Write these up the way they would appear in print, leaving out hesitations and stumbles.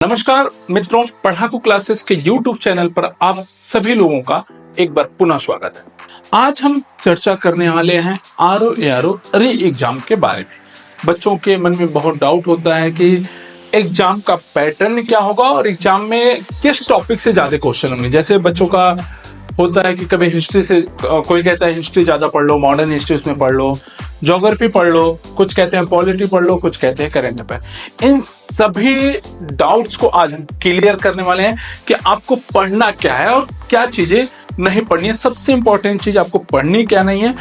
नमस्कार मित्रों, पढ़ाकू क्लासेस के YouTube चैनल पर आप सभी लोगों का एक बार पुनः स्वागत है। आज हम चर्चा करने वाले हैं RO री एग्जाम के बारे में। बच्चों के मन में बहुत डाउट होता है कि एग्जाम का पैटर्न क्या होगा और एग्जाम में किस टॉपिक से ज्यादा क्वेश्चन होंगे। जैसे बच्चों का होता है कि कभी हिस्ट्री से, कोई कहता है हिस्ट्री ज्यादा पढ़ लो, मॉडर्न हिस्ट्री उसमें पढ़ लो, ज्योग्राफी पढ़ लो, कुछ कहते हैं पॉलिटी पढ़ लो, कुछ कहते हैं करंट अफेयर। इन सभी डाउट्स को आज हम क्लियर करने वाले हैं कि आपको पढ़ना क्या है और क्या चीजें नहीं पढ़नी है। सबसे इंपॉर्टेंट चीज आपको पढ़नी क्या नहीं है,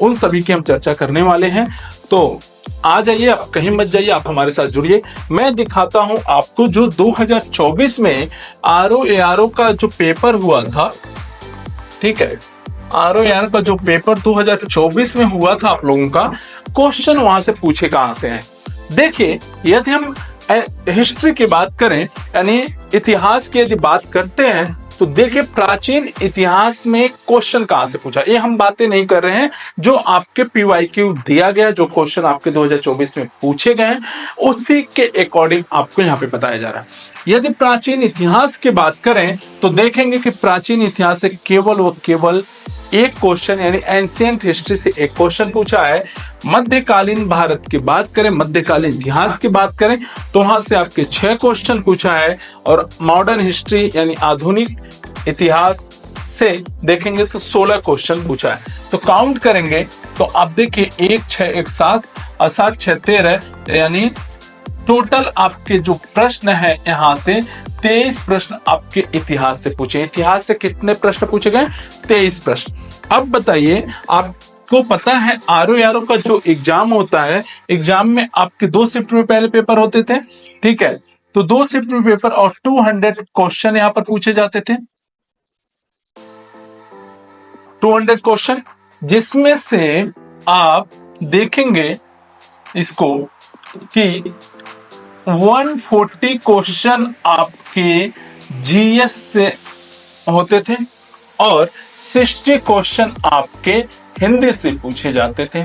उन सभी की हम चर्चा करने वाले हैं। तो आ जाइए, आप कहीं मत जाइए, आप हमारे साथ जुड़िए। मैं दिखाता हूं आपको जो 2024 में RO का जो पेपर हुआ था, ठीक है, RO का जो पेपर 2024 में हुआ था, आप लोगों का क्वेश्चन वहां से पूछे कहां से हैं। देखिए, यदि हम हिस्ट्री की बात करें, यानी इतिहास की यदि बात करते हैं, तो देखिए प्राचीन इतिहास में क्वेश्चन कहां से पूछा। ये हम बातें नहीं कर रहे हैं, जो आपके PYQ दिया गया, जो क्वेश्चन आपके 2024 में पूछे गए हैं, उसी के अकॉर्डिंग आपको यहाँ पे बताया जा रहा है। यदि प्राचीन इतिहास की बात करें तो देखेंगे कि प्राचीन इतिहास से केवल और केवल एक क्वेश्चन, यानी एंशिएंट हिस्ट्री से एक क्वेश्चन पूछा है। मध्यकालीन भारत की बात करें, मध्यकालीन इतिहास की बात करें, तो वहां से आपके 6 क्वेश्चन पूछा है। और मॉडर्न हिस्ट्री यानी आधुनिक इतिहास से देखेंगे तो 16 क्वेश्चन पूछा है। तो काउंट करेंगे तो आप देखिए 1 6 1 7 और 7 6 13, यानी टोटल आपके जो प्रश्न है यहां से 23 प्रश्न आपके इतिहास से पूछे। इतिहास से कितने प्रश्न पूछे गए? 23 प्रश्न। अब बताइए, आपको पता है RO का जो एग्जाम होता है, एग्जाम में आपके 2 शिफ्ट में पहले पेपर होते थे, ठीक है। तो 2 शिफ्ट में पेपर और 200 क्वेश्चन यहां पर पूछे जाते थे, 200 क्वेश्चन, जिसमें से आप देखेंगे इसको कि 140 क्वेश्चन आपके GS से होते थे और 60 क्वेश्चन आपके हिंदी से पूछे जाते थे,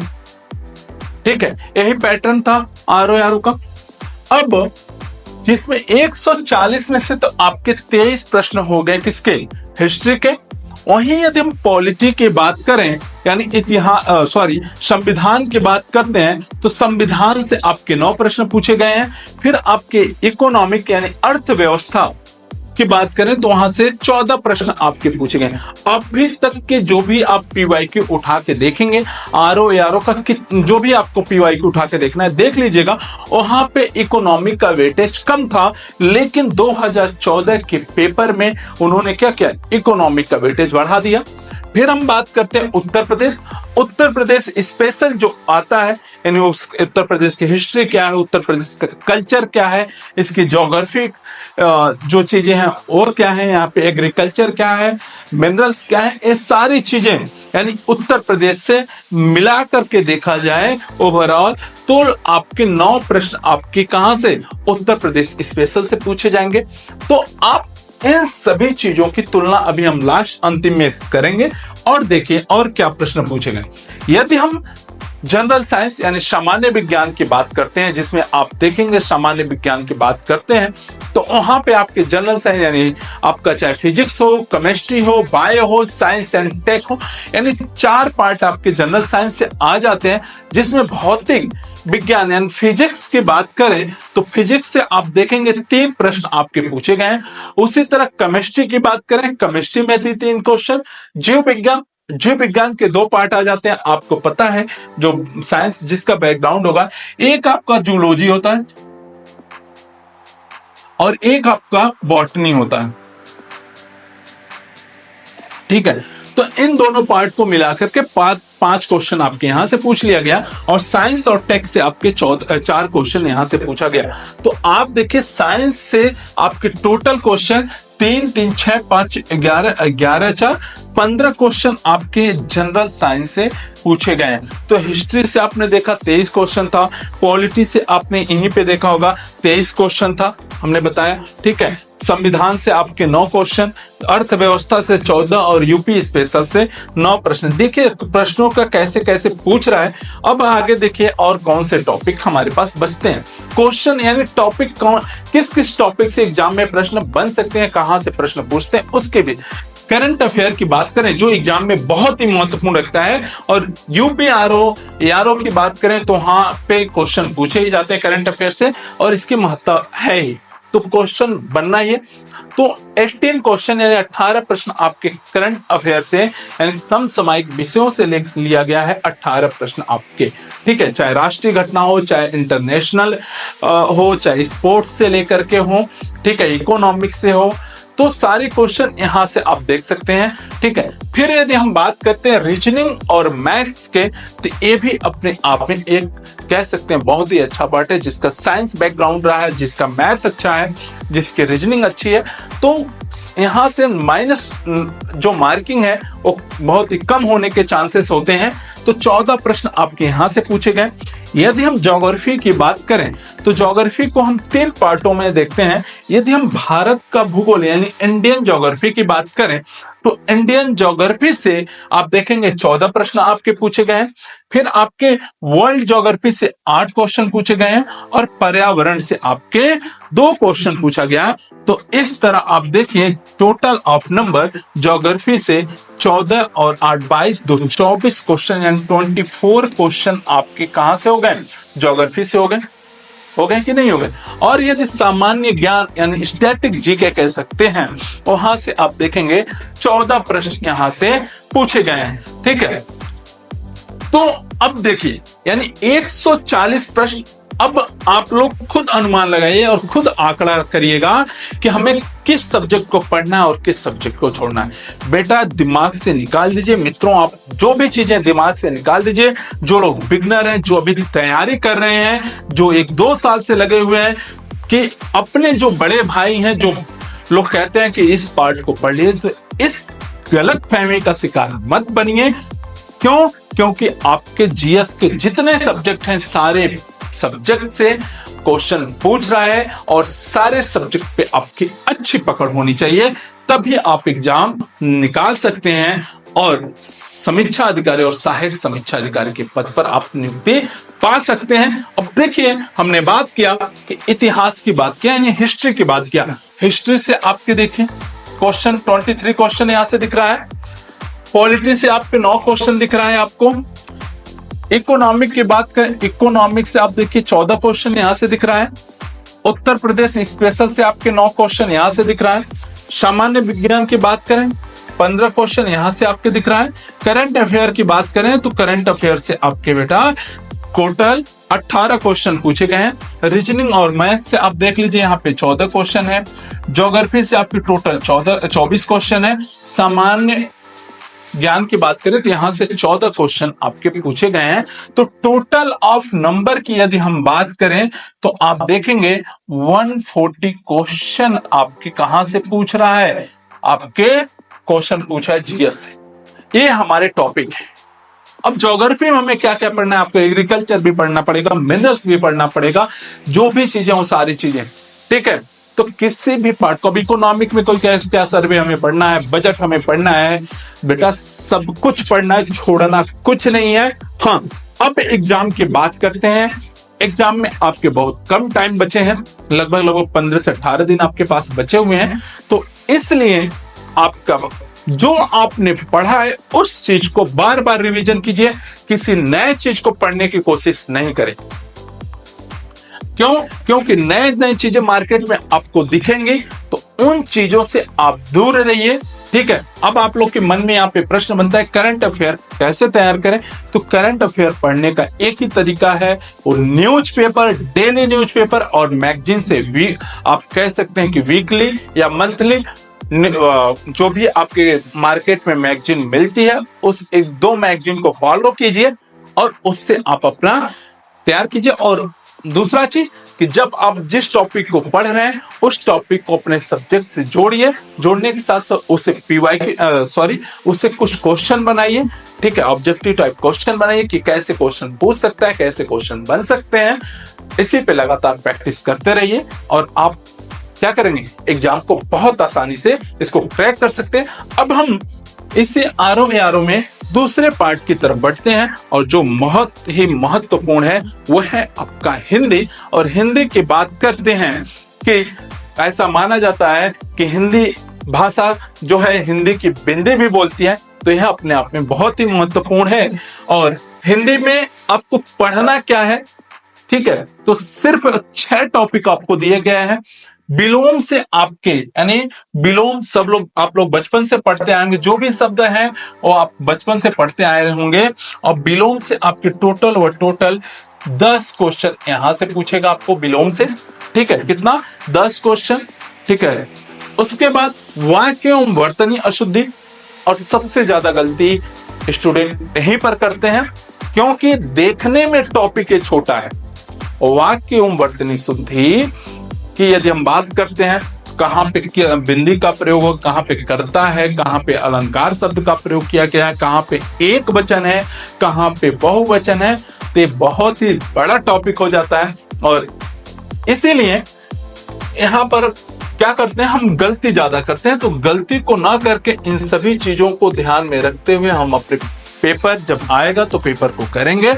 ठीक है। यही पैटर्न था RO का। अब जिसमें 140 में से तो आपके 23 प्रश्न हो गए किसके? हिस्ट्री के। वहीं यदि हम पॉलिटी की बात करें, यानी संविधान की बात करते हैं, तो संविधान से आपके 9 प्रश्न पूछे गए हैं। फिर आपके इकोनॉमिक यानी अर्थव्यवस्था की बात करें तो वहां से 14 प्रश्न आपके पूछे गए। अभी तक के जो भी आप PYQ उठा के देखेंगे, RO का जो भी आपको PYQ उठा के देखना है देख लीजिएगा, वहां पे इकोनॉमिक का वेटेज कम था, लेकिन 2014 के पेपर में उन्होंने क्या किया? इकोनॉमिक का वेटेज बढ़ा दिया। फिर हम बात करते हैं उत्तर प्रदेश। उत्तर प्रदेश स्पेशल जो आता है, यानी उत्तर प्रदेश की हिस्ट्री क्या है, उत्तर प्रदेश का कल्चर क्या है, इसकी ज्योग्राफिक जो चीजें हैं और क्या है, यहाँ पे एग्रीकल्चर क्या है, मिनरल्स क्या है, ये सारी चीजें यानी उत्तर प्रदेश से मिला करके देखा जाए ओवरऑल, तो आपके 9 प्रश्न आपके कहां से? उत्तर प्रदेश स्पेशल से पूछे जाएंगे। तो आप इन सभी चीजों की तुलना अभी हम लास्ट अंतिम में करेंगे और देखिए और क्या प्रश्न पूछे गए। यदि हम जनरल साइंस यानी सामान्य विज्ञान की बात करते हैं, जिसमें आप देखेंगे सामान्य विज्ञान की बात करते हैं, तो वहां पे आपके जनरल साइंस यानी आपका चाहे फिजिक्स हो, केमिस्ट्री हो, बायो हो, साइंस एंड टेक हो, यानी 4 पार्ट आपके जनरल साइंस से आ जाते हैं। जिसमें भौतिक विज्ञान यानी फिजिक्स की बात करें तो फिजिक्स से आप देखेंगे 3 प्रश्न आपके पूछे गए हैं। उसी तरह केमिस्ट्री की बात करें, केमिस्ट्री में भी 3 क्वेश्चन। जीव विज्ञान के 2 पार्ट आ जाते हैं। आपको पता है जो साइंस जिसका बैकग्राउंड होगा, एक आपका जूलॉजी होता है और एक आपका बॉटनी होता है, ठीक है। तो इन दोनों पार्ट को मिलाकर के 5 क्वेश्चन आपके यहां से पूछ लिया गया और साइंस और टेक से आपके 4 क्वेश्चन यहां से पूछा गया। तो आप देखिए साइंस से आपके टोटल क्वेश्चन 3 3 6 5 11 11 4 15 क्वेश्चन आपके जनरल साइंस से पूछे गए हैं। तो हिस्ट्री से आपने देखा 23 क्वेश्चन था, पॉलिटी से आपने यहीं पे देखा होगा 23 क्वेश्चन था, हमने बताया, ठीक है। संविधान से आपके 9 क्वेश्चन, अर्थव्यवस्था से 14 और यूपी स्पेशल से 9 प्रश्न। देखिए प्रश्नों का कैसे कैसे पूछ रहा है। अब आगे देखिए और कौन से टॉपिक हमारे पास बचते हैं। क्वेश्चन यानी टॉपिक कौन, किस किस टॉपिक से एग्जाम में प्रश्न बन सकते हैं, कहां से प्रश्न पूछते हैं, उसके भी। करंट अफेयर की बात करें जो एग्जाम में बहुत ही महत्वपूर्ण रखता है, और यूपीआरओ एआरओ की बात करें तो वहां पे क्वेश्चन पूछे ही जाते हैं करंट अफेयर से, और इसकी महत्ता है ही, तो क्वेश्चन बनना ही है। तो 18 क्वेश्चन यानी 18 प्रश्न आपके करंट अफेयर से यानी समसामयिक विषयों से लिया गया है। 18 प्रश्न आपके, ठीक है, चाहे राष्ट्रीय घटना हो, चाहे इंटरनेशनल हो, चाहे स्पोर्ट्स से लेकर के हो, ठीक है, इकोनॉमिक्स से हो, तो सारे क्वेश्चन यहां से आप देख सकते हैं, ठीक है। फिर यदि हम बात करते हैं रीजनिंग और मैथ्स के, तो ये भी अपने आप में एक कह सकते हैं बहुत ही अच्छा पार्ट है। जिसका साइंस बैकग्राउंड रहा है, जिसका मैथ अच्छा है, जिसकी रीजनिंग अच्छी है, तो यहां से माइनस जो मार्किंग है वो बहुत ही कम होने के चांसेस होते हैं। तो 14 प्रश्न आपके यहां से पूछे गए। यदि हम ज्योग्राफी की बात करें तो ज्योग्राफी को हम 3 पार्टों में देखते हैं। यदि हम भारत का भूगोल यानी इंडियन ज्योग्राफी की बात करें तो इंडियन ज्योग्राफी से आप देखेंगे 14 प्रश्न आपके पूछे गए हैं। फिर आपके वर्ल्ड ज्योग्राफी से 8 क्वेश्चन पूछे गए हैं, और पर्यावरण से आपके 2 क्वेश्चन पूछा गया। तो इस तरह आप देखिए टोटल ऑफ नंबर ज्योग्राफी से 14 और 8 22 2 24 क्वेश्चन यानी 24 क्वेश्चन आपके कहां से हो गए, ज्योग्राफी से हो गए कि नहीं हो गए। और यदि सामान्य ज्ञान यानी स्टैटिक जीके कह सकते हैं, वहां से आप देखेंगे 14 प्रश्न यहां से पूछे गए हैं, ठीक है। तो अब देखिए यानी 140 प्रश्न। अब आप लोग खुद अनुमान लगाइए और खुद आंकड़ा करिएगा कि हमें किस सब्जेक्ट को पढ़ना है और किस सब्जेक्ट को छोड़ना है। बेटा दिमाग से निकाल दीजिए मित्रों, आप जो भी चीजें दिमाग से निकाल दीजिए। जो लोग बिगनर हैं, जो अभी तैयारी कर रहे हैं, जो 1-2 साल से लगे हुए हैं, कि अपने जो बड़े भाई हैं, जो लोग कहते हैं कि इस पार्ट को पढ़ लिए, तो इस गलत फहमी का शिकार मत बनिए। क्यों? क्योंकि आपके जीएस के जितने सब्जेक्ट हैं, सारे सब्जेक्ट से क्वेश्चन पूछ रहा है, और सारे सब्जेक्ट पे आपकी अच्छी पकड़ होनी चाहिए, तभी आप एग्जाम निकाल सकते हैं और समीक्षा अधिकारी और सहायक समीक्षा अधिकारी के पद पर आप नियुक्ति पा सकते हैं। अब देखिए हमने बात किया कि इतिहास की बात किया यानी हिस्ट्री की बात किया। हिस्ट्री से आपके देखिए क्वेश्चन 23 क्वेश्चन यहां से दिख रहा है। पॉलिटी से आपके 9 क्वेश्चन दिख रहा है आपको। इकोनॉमिक की बात करें, इकोनॉमिक से आप देखिए 14 क्वेश्चन यहां से दिख रहा है। उत्तर प्रदेश स्पेशल से आपके 9 क्वेश्चन यहां से दिख रहा है। सामान्य विज्ञान की बात करें 15 क्वेश्चन यहां से आपके दिख रहा है। करंट अफेयर की बात करें तो करंट अफेयर से आपके बेटा टोटल 18 क्वेश्चन पूछे गए हैं। रीजनिंग और मैथ से आप देख लीजिए यहाँ पे 14 क्वेश्चन है। ज्योग्राफी से आपके टोटल 24 क्वेश्चन है। सामान्य ज्ञान की बात करें तो यहां से 14 क्वेश्चन आपके पूछे गए हैं। तो टोटल ऑफ नंबर की यदि हम बात करें तो आप देखेंगे 140 क्वेश्चन आपके कहां से पूछ रहा है, आपके क्वेश्चन पूछा है जीएस से। ये हमारे टॉपिक है। अब ज्योग्राफी में हमें क्या क्या पढ़ना है, आपको एग्रीकल्चर भी पढ़ना पड़ेगा, मिनरल्स भी पढ़ना पड़ेगा, जो भी चीजें वो सारी चीजें, ठीक है। तो किसी भी पार्ट को, इकोनॉमिक में कोई क्या सर्वे हमें पढ़ना है, बजट हमें पढ़ना है, बेटा सब कुछ पढ़ना है, छोड़ना कुछ नहीं है। हाँ, अब एग्जाम की बात करते हैं। एग्जाम में आपके बहुत कम टाइम बचे हैं, लगभग 15 से 18 दिन आपके पास बचे हुए हैं। तो इसलिए आपका जो आपने पढ़ा है उस चीज को बार बार रिवीजन कीजिए, किसी नए चीज को पढ़ने की कोशिश नहीं करें। क्यों? क्योंकि नए नए चीजें मार्केट में आपको दिखेंगी, तो उन चीजों से आप दूर रहिए, ठीक है। अब आप लोग के मन में यहाँ पे प्रश्न बनता है करंट अफेयर कैसे तैयार करें। तो करंट अफेयर पढ़ने का एक ही तरीका है, वो न्यूज़पेपर, डेली न्यूज़पेपर और मैगजीन से आप कह सकते हैं कि वीकली या मंथली जो भी आपके मार्केट में मैगजीन मिलती है, उस 1-2 मैगजीन को फॉलो कीजिए और उससे आप अपना तैयार कीजिए। और दूसरा चीज कि जब आप जिस टॉपिक को पढ़ रहे हैं उस टॉपिक को अपने सब्जेक्ट से जोड़िए, जोड़ने के साथ साथ उससे कुछ क्वेश्चन बनाइए, ठीक है। ऑब्जेक्टिव टाइप क्वेश्चन बनाइए कि कैसे क्वेश्चन पूछ सकता है, कैसे क्वेश्चन बन सकते हैं। इसी पे लगातार प्रैक्टिस करते रहिए और आप क्या करेंगे, एग्जाम को बहुत आसानी से इसको क्रैक कर सकते हैं। अब हम इसे आरओ में दूसरे पार्ट की तरफ बढ़ते हैं और जो बहुत ही महत्वपूर्ण है वो है आपका हिंदी। और हिंदी की बात करते हैं कि ऐसा माना जाता है कि हिंदी भाषा जो है हिंदी की बिंदी भी बोलती है, तो यह अपने आप में बहुत ही महत्वपूर्ण है। और हिंदी में आपको पढ़ना क्या है, ठीक है, तो सिर्फ 6 टॉपिक आपको दिए गए हैं। विलोम से आपके यानी विलोम सब लोग आप लोग बचपन से पढ़ते आएंगे, जो भी शब्द हैं वो आप बचपन से पढ़ते आए होंगे। और विलोम से आपके टोटल 10 क्वेश्चन यहां से पूछेगा आपको विलोम से, ठीक है, कितना 10 क्वेश्चन, ठीक है। उसके बाद वाक्य एवं वर्तनी अशुद्धि, और सबसे ज्यादा गलती स्टूडेंट यहीं पर करते हैं क्योंकि देखने में टॉपिक छोटा है। वाक्य एवं वर्तनी शुद्धि की यदि हम बात करते हैं, कहाँ पे बिंदी का प्रयोग हो, कहाँ पे करता है, कहाँ पे अलंकार शब्द का प्रयोग किया गया है, कहाँ पे एक वचन है, कहाँ पे बहुवचन है, तो ये बहुत ही बड़ा टॉपिक हो जाता है। और इसीलिए यहाँ पर क्या करते हैं, हम गलती ज्यादा करते हैं। तो गलती को ना करके इन सभी चीजों को ध्यान में रखते हुए हम अपने पेपर जब आएगा तो पेपर को करेंगे,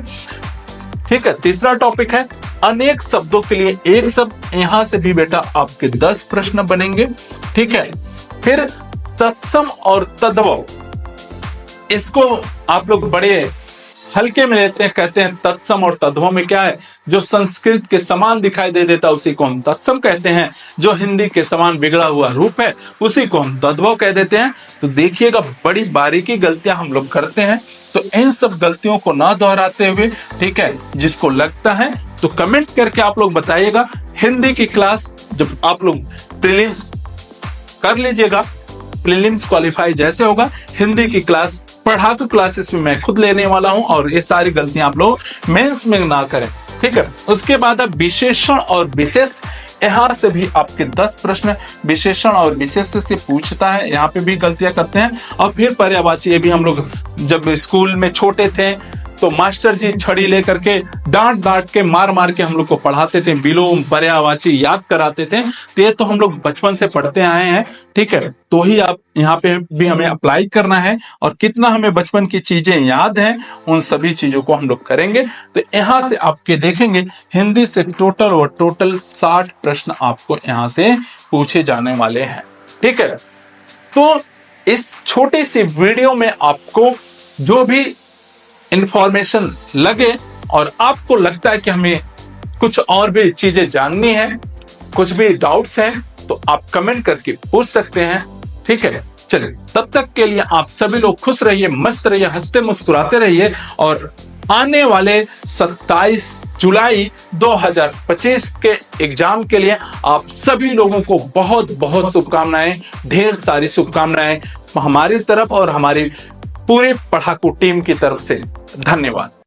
ठीक है। तीसरा टॉपिक है अनेक शब्दों के लिए एक शब्द, यहां से भी बेटा आपके 10 प्रश्न बनेंगे, ठीक है। फिर तत्सम और तद्भव, इसको आप लोग बड़े हल्के में लेते हैं, कहते हैं तत्सम और तद्भव में क्या है, जो संस्कृत के समान दिखाई दे देता है उसी को हम तत्सम कहते हैं, जो हिंदी के समान बिगड़ा हुआ रूप है उसी को हम तद्भव कह देते हैं। तो देखिएगा बड़ी बारीकी गलतियां हम लोग करते हैं, तो इन सब गलतियों को ना दोहराते हुए, ठीक है, जिसको लगता है तो कमेंट करके आप लोग बताइएगा। हिंदी की क्लास जब आप लोग प्रीलिम्स कर लीजिएगा, प्रीलिम्स क्वालिफाई जैसे होगा, हिंदी की क्लास पढ़ाकू क्लासेस में मैं खुद लेने वाला हूं, और ये सारी गलतियां आप लोग मेंस में ना करें, ठीक है। उसके बाद अब विशेषण और विशेष, यहां से भी आपके 10 प्रश्न विशेषण और विशेष से पूछता है, यहाँ पे भी गलतियां करते हैं। और फिर पर्यायवाची, ये भी हम लोग जब स्कूल में छोटे थे तो मास्टर जी छड़ी लेकर के डांट के मार के हम लोग को पढ़ाते थे, विलोम पर्यायवाची याद कराते थे। तो ये तो हम लोग बचपन से पढ़ते आए हैं, ठीक है। तो ही आप यहाँ पे भी हमें अप्लाई करना है, और कितना हमें बचपन की चीजें याद हैं उन सभी चीजों को हम लोग करेंगे। तो यहाँ से आपके देखेंगे हिंदी से टोटल 60 प्रश्न आपको यहाँ से पूछे जाने वाले हैं, ठीक है। तो इस छोटी सी वीडियो में आपको जो भी इंफॉर्मेशन लगे और आपको लगता है कि हमें कुछ और भी चीजें जाननी है, कुछ भी डाउट्स हैं, तो आप कमेंट करके पूछ सकते हैं, ठीक है। चलिए, तब तक के लिए आप सभी लोग खुश रहिए, मस्त रहिए, हंसते मुस्कुराते रहिए। और आने वाले 27 जुलाई 2025 के एग्जाम के लिए आप सभी लोगों को बहुत बहुत शुभकामनाएं, ढेर सारी शुभकामनाएं हमारी तरफ और हमारी पूरे पढ़ाकू टीम की तरफ से। धन्यवाद।